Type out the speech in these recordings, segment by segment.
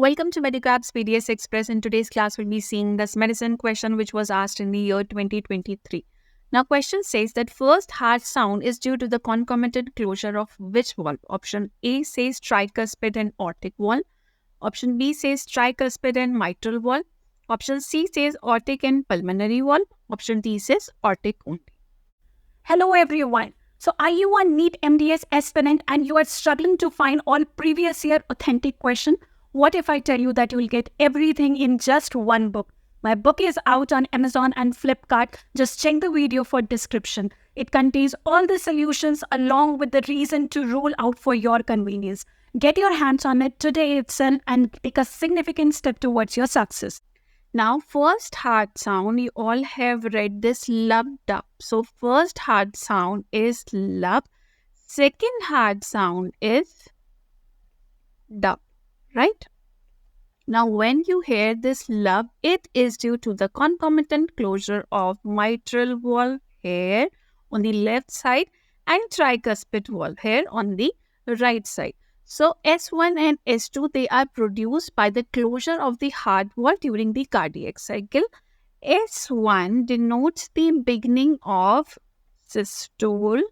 Welcome to Medicap's PDS Express. In today's class, we'll be seeing this medicine question which was asked in the year 2023. Now, question says that first heart sound is due to the concomitant closure of which valve? Option A says tricuspid and aortic valve. Option B says tricuspid and mitral valve. Option C says aortic and pulmonary valve. Option D says aortic only. Hello everyone. So are you a NEET MDS aspirant and you are struggling to find all previous year authentic question? What if I tell you that you will get everything in just one book? My book is out on Amazon and Flipkart. Just check the video for description. It contains all the solutions along with the reason to rule out for your convenience. Get your hands on it today itself and take a significant step towards your success. Now, first heart sound, you all have read this lub-dub. So, first heart sound is lub. Second heart sound is dub, right? Now, when you hear this lub, it is due to the concomitant closure of mitral valve here on the left side and tricuspid valve here on the right side. So, S1 and S2, they are produced by the closure of the heart valve during the cardiac cycle. S1 denotes the beginning of systole.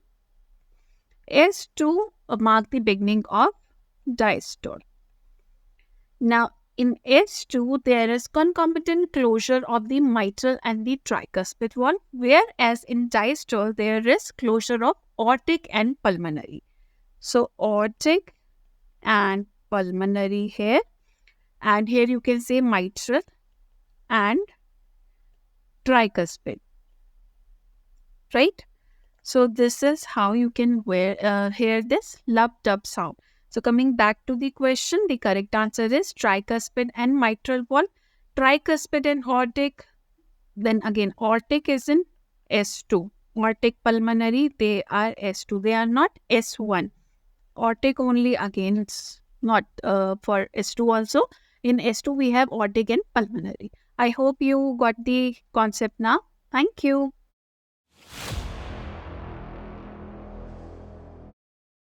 S2 marks the beginning of diastole. Now, in S2, there is concomitant closure of the mitral and the tricuspid valve, whereas in diastole, there is closure of aortic and pulmonary. So, aortic and pulmonary here, and here you can say mitral and tricuspid, right? So this is how you can hear this lub-dub sound. So coming back to the question, the correct answer is tricuspid and mitral valve. Tricuspid and aortic, then again aortic is in S2. Aortic pulmonary, they are S2, they are not S1. Aortic only, again it's not for S2 also. In S2 we have aortic and pulmonary. I hope you got the concept now. Thank you.